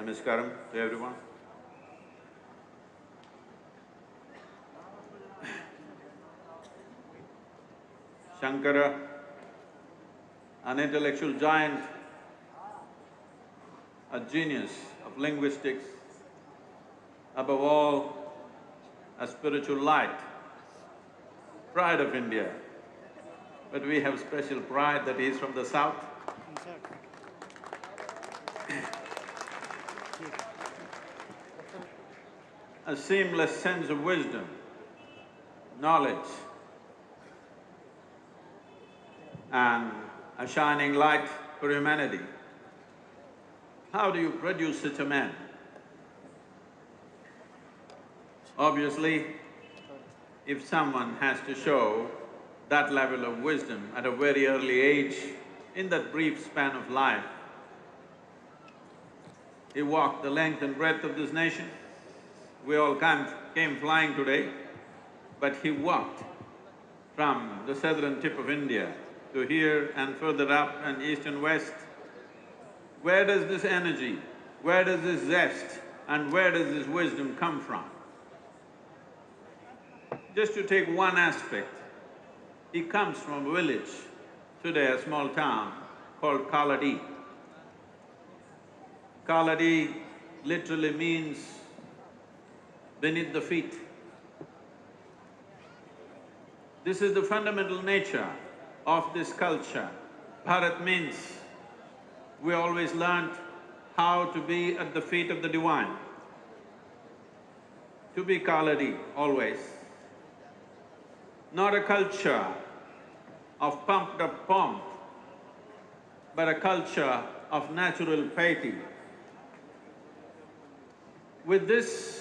Namaskaram to everyone. Shankara, an intellectual giant, a genius of linguistics, above all, a spiritual light, pride of India. But we have special pride that he is from the south. A seamless sense of wisdom, knowledge, and a shining light for humanity. How do you produce such a man? Obviously, if someone has to show that level of wisdom at a very early age, in that brief span of life, he walked the length and breadth of this nation. We all came flying today, but he walked from the southern tip of India to here and further up and east and west. Where does this energy, where does this zest and where does this wisdom come from? Just to take one aspect, he comes from a village, today a small town called Kaladi. Kaladi literally means beneath the feet. This is the fundamental nature of this culture. Bharat means we always learnt how to be at the feet of the divine, to be Kaladi always. Not a culture of pumped up pomp, but a culture of natural piety. With this,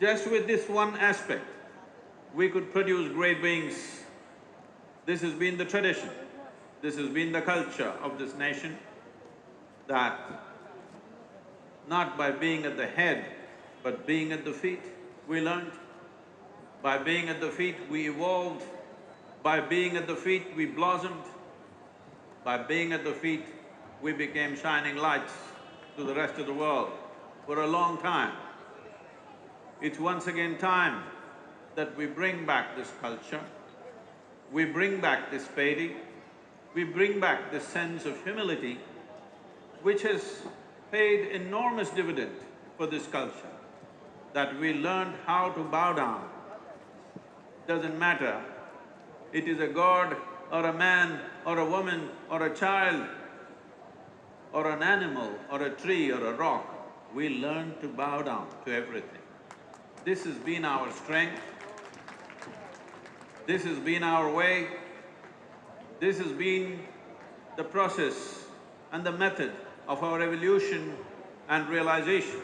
just with this one aspect, we could produce great beings. This has been the tradition, this has been the culture of this nation, that not by being at the head, but being at the feet, we learned. By being at the feet, we evolved. By being at the feet, we blossomed. By being at the feet, we became shining lights to the rest of the world for a long time. It's once again time that we bring back this culture, we bring back this piety, we bring back this sense of humility, which has paid enormous dividend for this culture, that we learned how to bow down. Doesn't matter, it is a god or a man or a woman or a child or an animal or a tree or a rock, we learn to bow down to everything. This has been our strength, this has been our way, this has been the process and the method of our evolution and realization.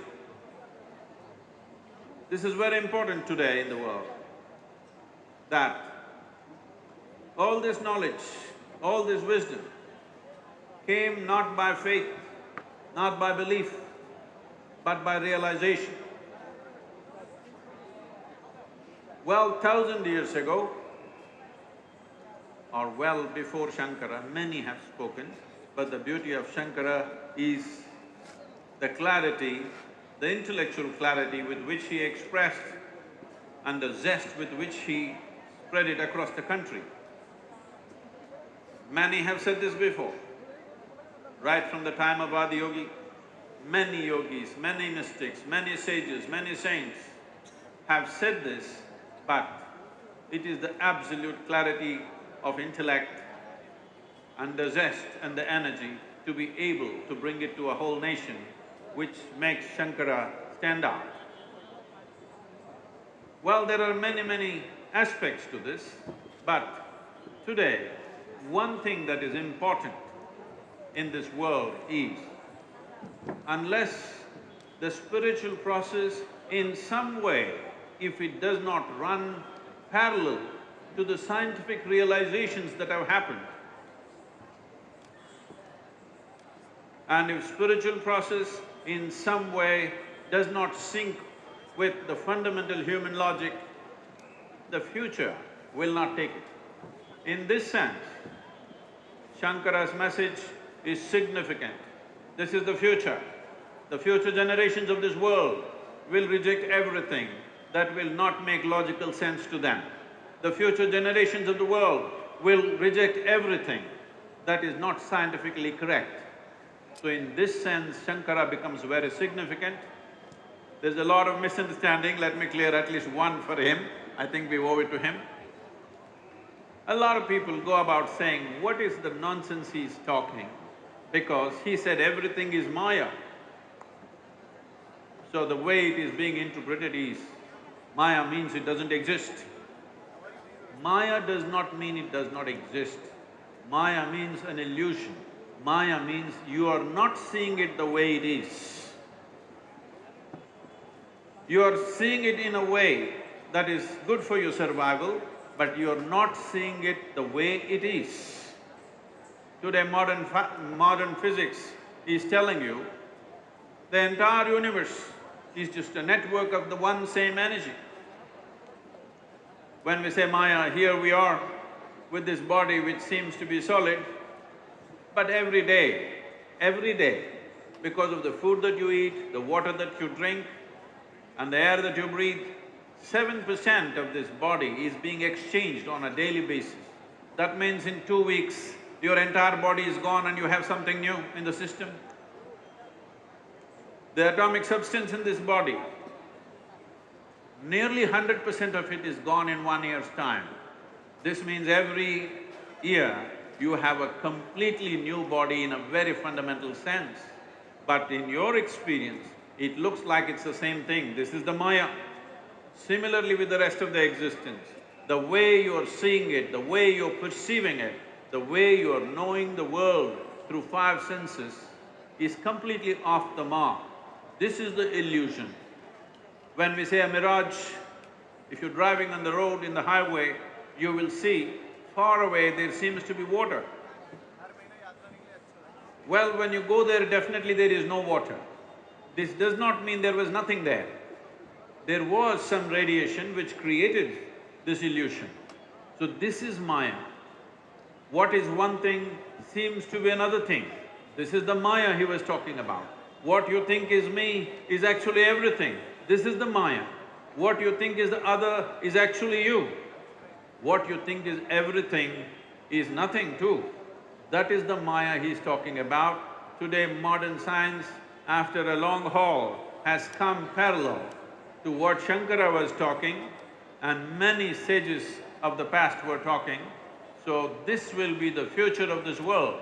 This is very important today in the world, that all this knowledge, all this wisdom came not by faith, not by belief, but by realization. Well, 1,000 years ago, or well before Shankara, many have spoken, but the beauty of Shankara is the clarity, the intellectual clarity with which he expressed and the zest with which he spread it across the country. Many have said this before, right from the time of Adi Yogi. Many yogis, many mystics, many sages, many saints have said this, but it is the absolute clarity of intellect and the zest and the energy to be able to bring it to a whole nation, which makes Shankara stand out. Well, there are many aspects to this, but today, one thing that is important in this world is, unless the spiritual process in some way, if it does not run parallel to the scientific realizations that have happened, and if spiritual process in some way does not sync with the fundamental human logic, the future will not take it. In this sense, Shankara's message is significant. This is the future. The future generations of this world will reject everything that will not make logical sense to them. The future generations of the world will reject everything that is not scientifically correct. So in this sense, Shankara becomes very significant. There's a lot of misunderstanding, let me clear at least one for him, I think we owe it to him. A lot of people go about saying, what is the nonsense he's talking? Because he said everything is Maya. So the way it is being interpreted is, Maya means it doesn't exist. Maya does not mean it does not exist. Maya means an illusion. Maya means you are not seeing it the way it is. You are seeing it in a way that is good for your survival, but you are not seeing it the way it is. Today modern physics is telling you the entire universe is just a network of the one same energy. When we say Maya, here we are with this body which seems to be solid, but every day, because of the food that you eat, the water that you drink and the air that you breathe, 7% of this body is being exchanged on a daily basis. That means in 2 weeks, your entire body is gone and you have something new in the system. The atomic substance in this body, nearly 100% of it is gone in 1 year's time. This means every year you have a completely new body in a very fundamental sense. But in your experience, it looks like it's the same thing. This is the Maya. Similarly with the rest of the existence, the way you're seeing it, the way you're perceiving it, the way you're knowing the world through 5 senses is completely off the mark. This is the illusion. When we say a mirage, if you're driving on the road in the highway, you will see far away there seems to be water. Well, when you go there, definitely there is no water. This does not mean there was nothing there. There was some radiation which created this illusion. So this is Maya. What is one thing seems to be another thing. This is the Maya he was talking about. What you think is me is actually everything. This is the Maya. What you think is the other is actually you. What you think is everything is nothing too. That is the Maya he's talking about. Today modern science, after a long haul, has come parallel to what Shankara was talking and many sages of the past were talking. So this will be the future of this world.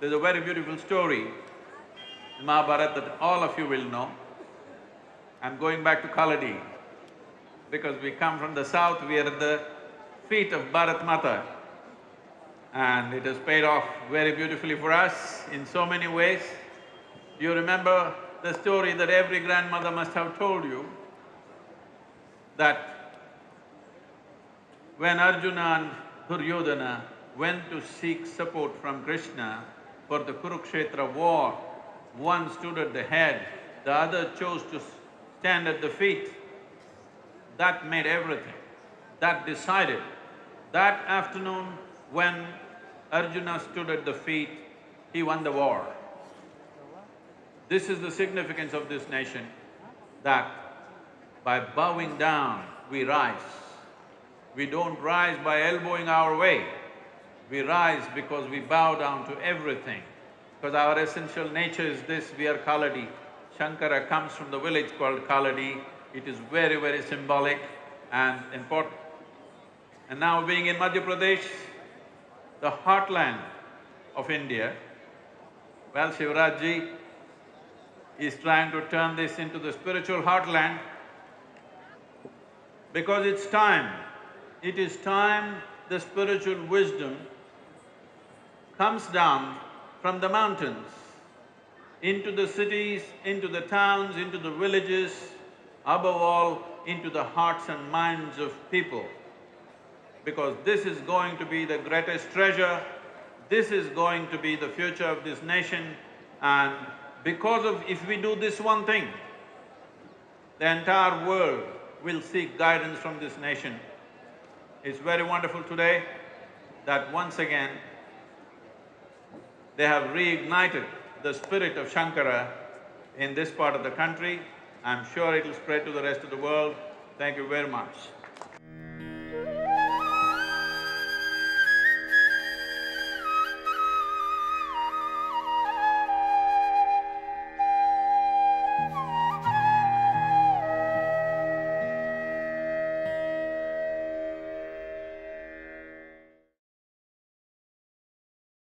There's a very beautiful story in Mahabharata that all of you will know. I'm going back to Kaladi because we come from the south, we are at the feet of Bharat Mata. And it has paid off very beautifully for us in so many ways. You remember the story that every grandmother must have told you, that when Arjuna and Duryodhana went to seek support from Krishna for the Kurukshetra war, one stood at the head, the other chose to stand at the feet. That made everything. That decided. That afternoon, when Arjuna stood at the feet, he won the war. This is the significance of this nation, that by bowing down, we rise. We don't rise by elbowing our way. We rise because we bow down to everything. Because our essential nature is this, we are Kaladi. Shankara comes from the village called Kaladi. It is very, very symbolic and important. And now being in Madhya Pradesh, the heartland of India, well, Shivrajji is trying to turn this into the spiritual heartland because it's time. It is time the spiritual wisdom comes down from the mountains into the cities, into the towns, into the villages, above all, into the hearts and minds of people. Because this is going to be the greatest treasure, this is going to be the future of this nation, and because of… if we do this one thing, the entire world will seek guidance from this nation. It's very wonderful today that once again they have reignited the spirit of Shankara in this part of the country. I'm sure it'll spread to the rest of the world. Thank you very much.